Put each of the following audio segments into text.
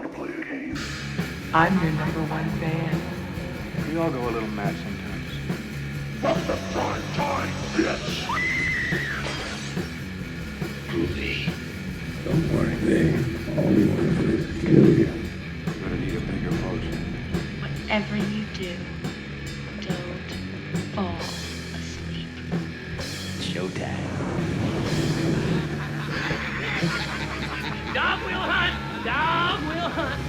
to play a game. I'm your number one fan. We all go a little mad sometimes. From the prime time, bitch! Groovy. Don't worry, babe. All we want to do is kill you. You're gonna need a bigger potion. Whatever you do, don't fall asleep. Showtime. Dog will hunt! Dog will hunt!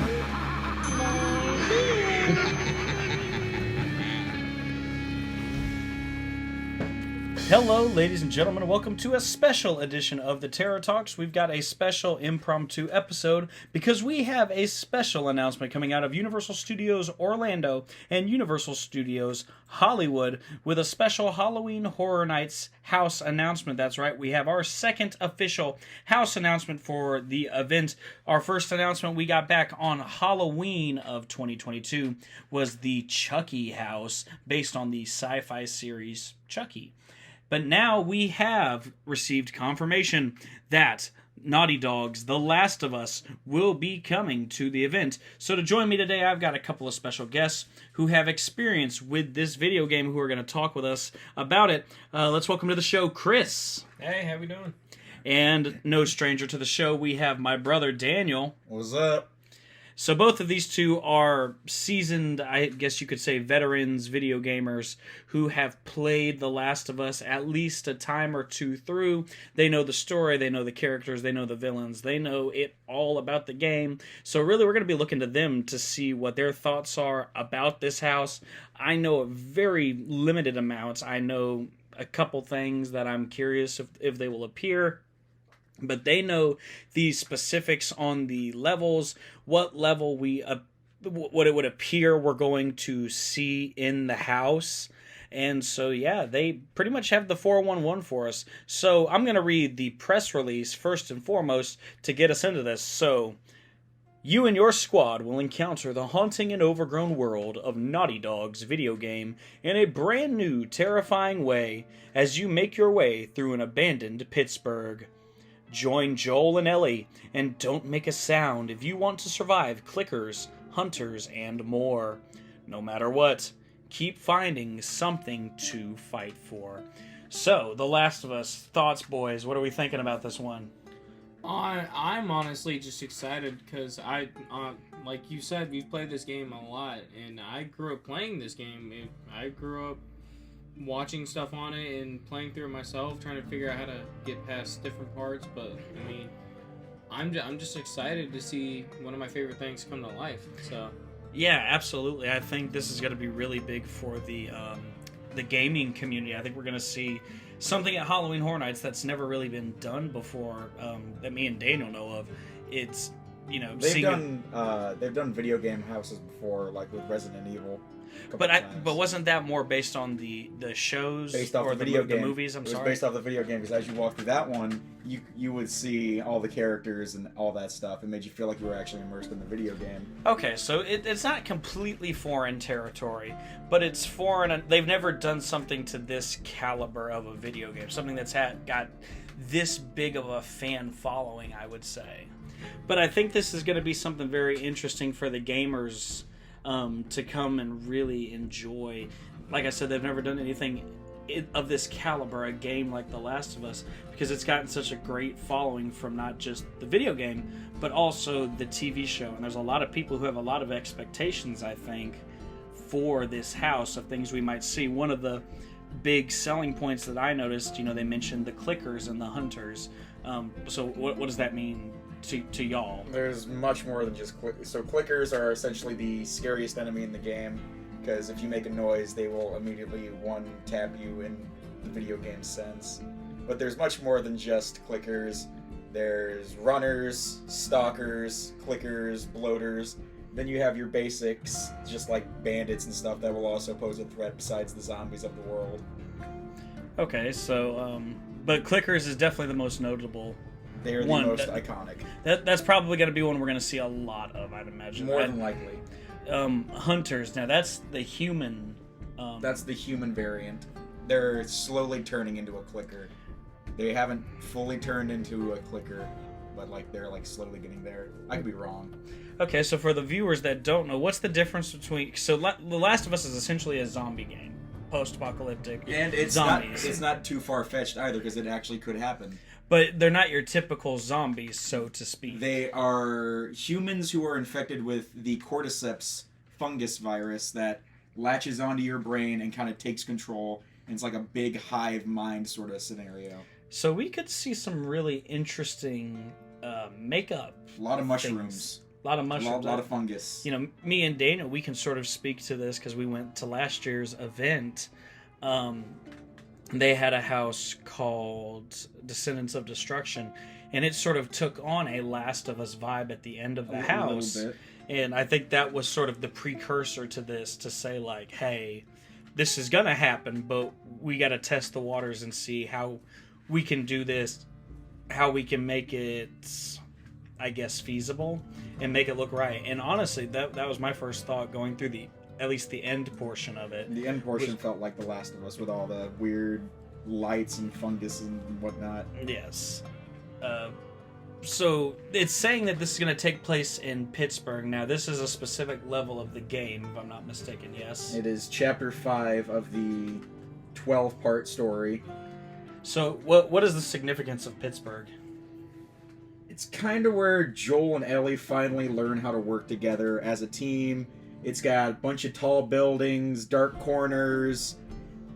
Hello, ladies and gentlemen. Welcome to a special edition of the Terror Talks. We've got a special impromptu episode because we have a special announcement coming out of Universal Studios Orlando and Universal Studios Hollywood with a special Halloween Horror Nights house announcement. That's right, we have our second official house announcement for the event. Our first announcement we got back on Halloween of 2022 was the Chucky house based on the sci-fi series Chucky. But now we have received confirmation that Naughty Dog's The Last of Us will be coming to the event. So to join me today, I've got a couple of special guests who have experience with this video game who are going to talk with us about it. Let's welcome to the show, Chris. Hey, how we doing? And no stranger to the show, we have my brother, Daniel. What's up? So both of these two are seasoned, I guess you could say, veterans, video gamers who have played The Last of Us at least a time or two through. They know the story, they know the characters, they know the villains, they know it all about the game. So really we're going to be looking to them to see what their thoughts are about this house. I know a very limited amounts. I know a couple things that I'm curious if they will appear. But they know the specifics on the levels, what level what it would appear we're going to see in the house. And so, yeah, they pretty much have the 411 for us. So I'm going to read the press release first and foremost to get us into this. So, you and your squad will encounter the haunting and overgrown world of Naughty Dog's video game in a brand new, terrifying way as you make your way through an abandoned Pittsburgh. Join Joel and Ellie, and don't make a sound if you want to survive clickers, hunters, and more. No matter what, keep finding something to fight for. So, The Last of Us, thoughts, boys? What are we thinking about this one? I'm honestly just excited because like you said, we've played this game a lot, and I grew up playing this game. I grew up watching stuff on it and playing through it myself, trying to figure out how to get past different parts. But I mean, I'm just excited to see one of my favorite things come to life. So yeah, absolutely. I think this is going to be really big for the gaming community. I think we're going to see something at Halloween Horror Nights that's never really been done before, that me and Daniel know of. It's, you know, they've done video game houses before, like with Resident Evil. But wasn't that more based on the shows or the movies? It was based off the video game, because as you walk through that one, you would see all the characters and all that stuff. It made you feel like you were actually immersed in the video game. Okay, so it's not completely foreign territory, but it's foreign. They've never done something to this caliber of a video game, something that's got this big of a fan following, I would say. But I think this is going to be something very interesting for the gamers to come and really enjoy. Like I said, they've never done anything of this caliber, a game like The Last of Us, because it's gotten such a great following from not just the video game, but also the TV show. And there's a lot of people who have a lot of expectations, I think, for this house of things we might see. One of the big selling points that I noticed, they mentioned the clickers and the hunters. So what does that mean to y'all? There's much more than just clickers. So clickers are essentially the scariest enemy in the game, because if you make a noise, they will immediately tap you in the video game sense. But there's much more than just clickers. There's runners, stalkers, clickers, bloaters. Then you have your basics, just like bandits and stuff, that will also pose a threat besides the zombies of the world. Okay, so but clickers is definitely the most notable. They are the most iconic. That's probably going to be one we're going to see a lot of, I'd imagine. More than likely. Hunters. Now, that's the human. That's the human variant. They're slowly turning into a clicker. They haven't fully turned into a clicker. but like they're like slowly getting there. I could be wrong. Okay, so for the viewers that don't know, what's the difference between... So The Last of Us is essentially a zombie game. Post-apocalyptic And it's zombies. not too far-fetched either, because it actually could happen. But they're not your typical zombies, so to speak. They are humans who are infected with the cordyceps fungus virus that latches onto your brain and kind of takes control. And it's like a big hive mind sort of scenario. So we could see some really interesting makeup. A lot of mushrooms. A lot of mushrooms. A lot of fungus. You know, me and Dana, we can sort of speak to this because we went to last year's event. They had a house called Descendants of Destruction, and it sort of took on a Last of Us vibe at the end of the house. A little bit. And I think that was sort of the precursor to this, to say like, hey, this is gonna happen, but we gotta test the waters and see how we can do this, how we can make it, I guess, feasible and make it look right. And honestly, that was my first thought going through at least the end portion of it. The end portion felt like The Last of Us with all the weird lights and fungus and whatnot. Yes. So it's saying that this is going to take place in Pittsburgh. Now, this is a specific level of the game, if I'm not mistaken, yes? It is Chapter 5 of the 12-part story. So what is the significance of Pittsburgh? It's kind of where Joel and Ellie finally learn how to work together as a team. It's got a bunch of tall buildings, dark corners,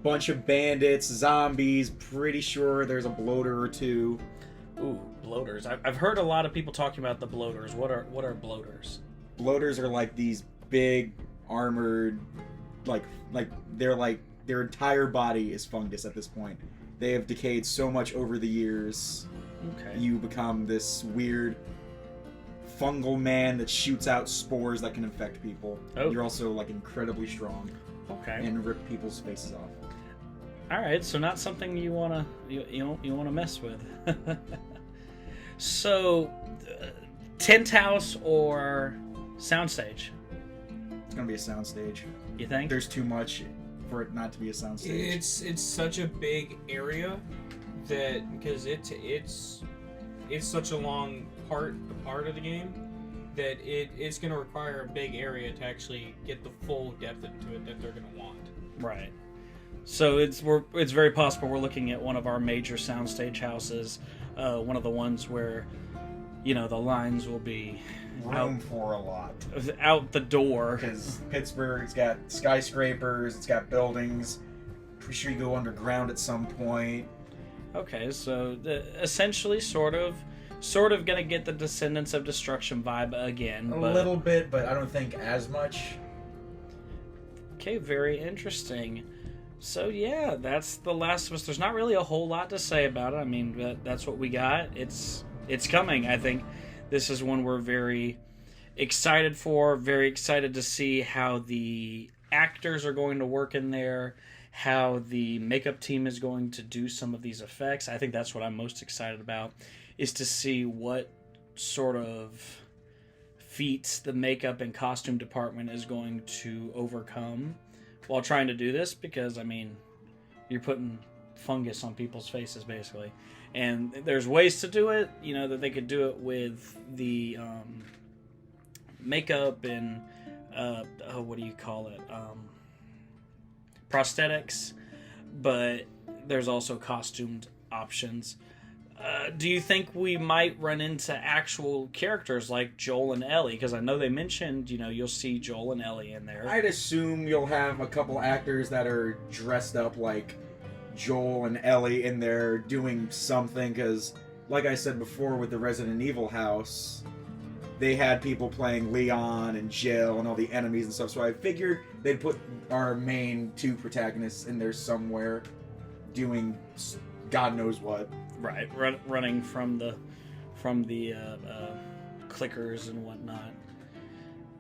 bunch of bandits, zombies. Pretty sure there's a bloater or two. Ooh, bloaters. I've heard a lot of people talking about the bloaters. What are bloaters? Bloaters are like these big armored, like their entire body is fungus at this point. They have decayed so much over the years. Okay. You become this weird fungal man that shoots out spores that can infect people. Oh. You're also like incredibly strong. Okay. And rip people's faces off. All right, so not something you wanna mess with. So, tent house or soundstage? It's gonna be a soundstage. You think? There's too much for it not to be a soundstage. It's such a big area that because it's such a long part of the game that it's going to require a big area to actually get the full depth into it that they're going to want. Right. So it's very possible we're looking at one of our major soundstage houses, one of the ones where, you know, the lines will be room for a lot out the door. Because Pittsburgh's got skyscrapers, it's got buildings. Pretty sure you go underground at some point. Okay, so essentially, sort of gonna get the Descendants of Destruction vibe again. A little bit, but I don't think as much. Okay, very interesting. So yeah, that's The Last of Us. There's not really a whole lot to say about it. I mean, that's what we got. It's coming. I think this is one we're very excited for. Very excited to see how the actors are going to work in there, how the makeup team is going to do some of these effects. I think that's what I'm most excited about, is to see what sort of feats the makeup and costume department is going to overcome while trying to do this, because, I mean, you're putting fungus on people's faces, basically. And there's ways to do it, you know, that they could do it with the makeup and, what do you call it? Prosthetics, but there's also costumed options. Do you think we might run into actual characters like Joel and Ellie? Because I know they mentioned, you know, you'll see Joel and Ellie in there. I'd assume you'll have a couple actors that are dressed up like Joel and Ellie in there doing something, because, like I said before with the Resident Evil house, they had people playing Leon and Jill and all the enemies and stuff, so I figured they'd put our main two protagonists in there somewhere doing God knows what. Right, running from the clickers and whatnot.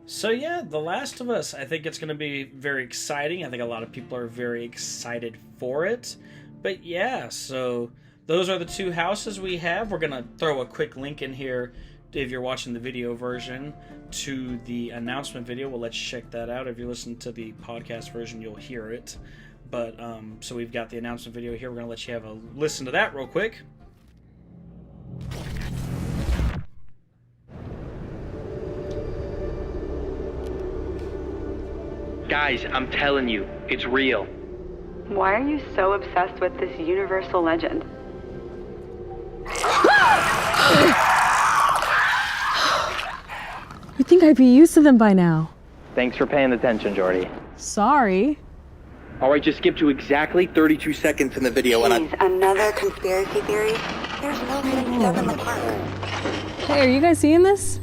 So yeah, The Last of Us, I think it's going to be very exciting. I think a lot of people are very excited for it. But yeah, so those are the two houses we have. We're going to throw a quick link in here if you're watching the video version to the announcement video. We'll let you check that out. If you listen to the podcast version, you'll hear it. But so we've got the announcement video here. We're going to let you have a listen to that real quick. Guys, I'm telling you, it's real. Why are you so obsessed with this universal legend? You'd think I'd be used to them by now. Thanks for paying attention, Jordy. Sorry. Alright, just skip to exactly 32 seconds in the video and Jeez, another conspiracy theory? There's no hidden stuff in the park. Hey, are you guys seeing this?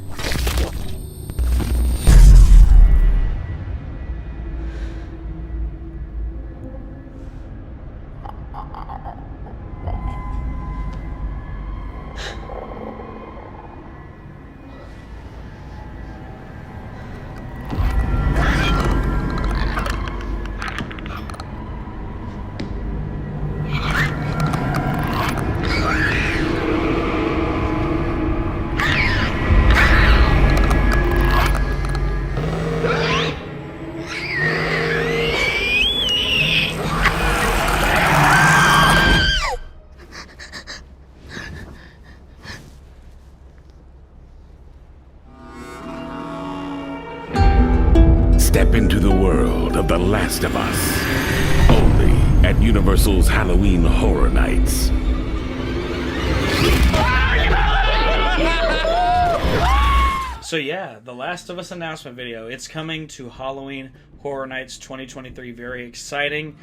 Step into the world of The Last of Us. Only at Universal's Halloween Horror Nights. So yeah, The Last of Us announcement video. It's coming to Halloween Horror Nights 2023. Very exciting.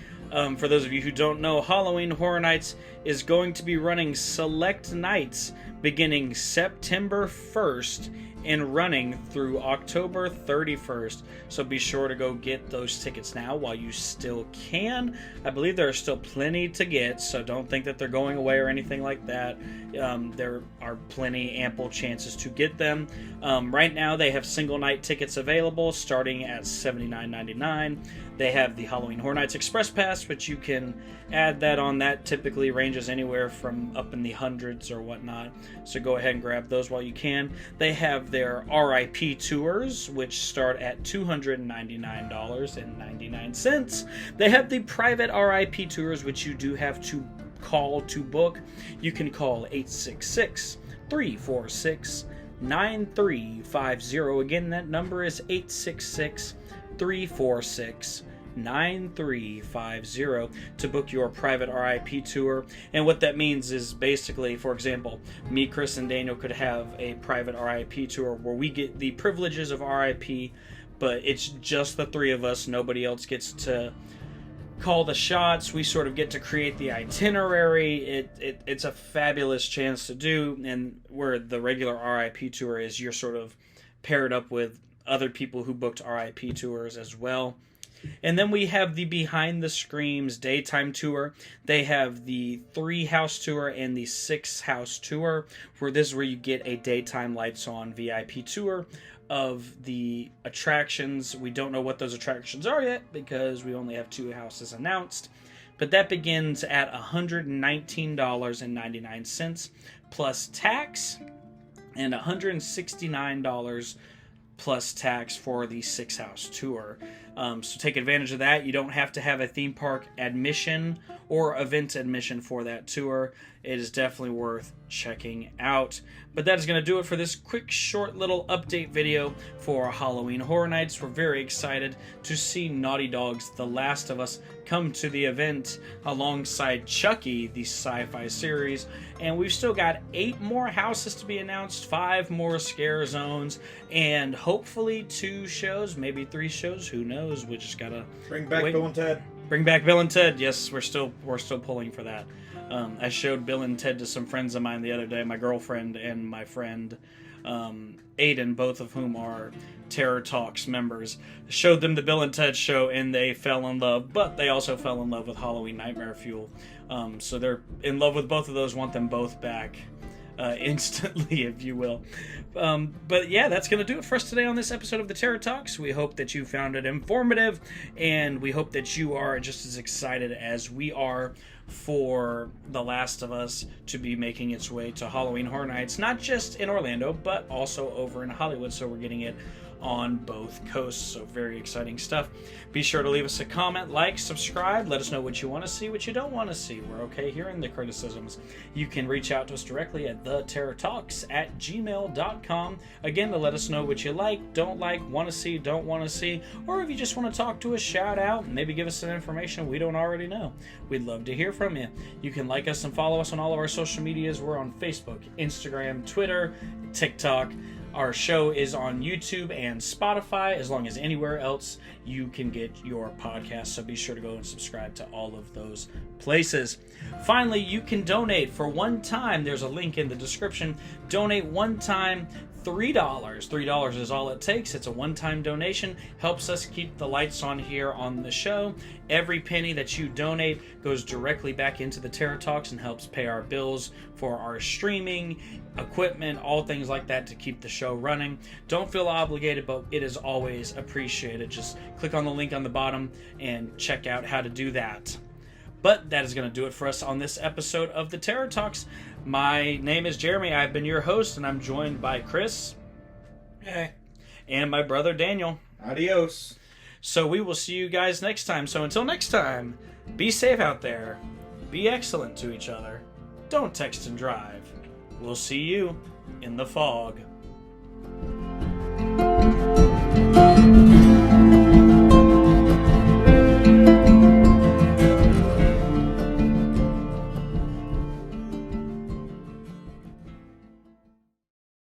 For those of you who don't know, Halloween Horror Nights is going to be running select nights beginning September 1st and running through October 31st. So be sure to go get those tickets now while you still can. I believe there are still plenty to get, so don't think that they're going away or anything like that. There are plenty, ample chances to get them. Right now they have single night tickets available starting at $79.99. They have the Halloween Horror Nights Express Pass, which you can add that on. That typically ranges anywhere from up in the hundreds or whatnot. So go ahead and grab those while you can. They have their RIP tours, which start at $299.99. They have the private RIP tours, which you do have to call to book. You can call 866-346-9350. Again, that number is 866-346-9350 to book your private RIP tour. And what that means is basically, for example, me, Chris, and Daniel could have a private RIP tour where we get the privileges of RIP, but it's just the three of us. Nobody else gets to call the shots. We sort of get to create the itinerary. It's a fabulous chance to do, and where the regular RIP tour is, you're sort of paired up with other people who booked RIP tours as well. And then we have the Behind the Screams daytime tour. They have the 3-house tour and the 6-house tour, where this is where you get a daytime lights on VIP tour of the attractions. We don't know what those attractions are yet because we only have 2 houses announced. But that begins at $119.99 plus tax, and $169 plus tax for the 6-house tour. So take advantage of that. You don't have to have a theme park admission or event admission for that tour. It is definitely worth checking out. But that is going to do it for this quick, short little update video for Halloween Horror Nights. We're very excited to see Naughty Dog's The Last of Us come to the event alongside Chucky, the sci-fi series. And we've still got 8 more houses to be announced, 5 more scare zones, and hopefully 2 shows, maybe 3 shows. Who knows? We just gotta Bring back wait. Bill and Ted. Bring back Bill and Ted. Yes, we're still pulling for that. I showed Bill and Ted to some friends of mine the other day, my girlfriend and my friend Aiden, both of whom are Terror Talks members. Showed them the Bill and Ted show, and they fell in love, but they also fell in love with Halloween Nightmare Fuel. So they're in love with both of those, want them both back instantly, if you will. But yeah, that's going to do it for us today on this episode of the Terror Talks. We hope that you found it informative, and we hope that you are just as excited as we are for The Last of Us to be making its way to Halloween Horror Nights, not just in Orlando, but also over in Hollywood. So we're getting it on both coasts. So very exciting stuff. Be sure to leave us a comment, like, subscribe, let us know what you want to see, what you don't want to see. We're okay hearing the criticisms. You can reach out to us directly at theterrortalks@gmail.com. Again, to let us know what you like, don't like, want to see, don't want to see, or if you just want to talk to us, shout out, maybe give us some information we don't already know. We'd love to hear from you. You can like us and follow us on all of our social medias. We're on Facebook, Instagram, Twitter, TikTok. Our show is on YouTube and Spotify, as long as anywhere else you can get your podcast. So be sure to go and subscribe to all of those places. Finally, you can donate for one time. There's a link in the description. Donate one time, $3. $3 is all it takes. It's a one-time donation. Helps us keep the lights on here on the show. Every penny that you donate goes directly back into the Terror Talks and helps pay our bills for our streaming, equipment, all things like that to keep the show running. Don't feel obligated, but it is always appreciated. Just click on the link on the bottom and check out how to do that. But that is going to do it for us on this episode of the Terror Talks. My name is Jeremy. I've been your host, and I'm joined by Chris. Hey. And my brother Daniel. Adios. So we will see you guys next time. So until next time, be safe out there. Be excellent to each other. Don't text and drive. We'll see you in the fog.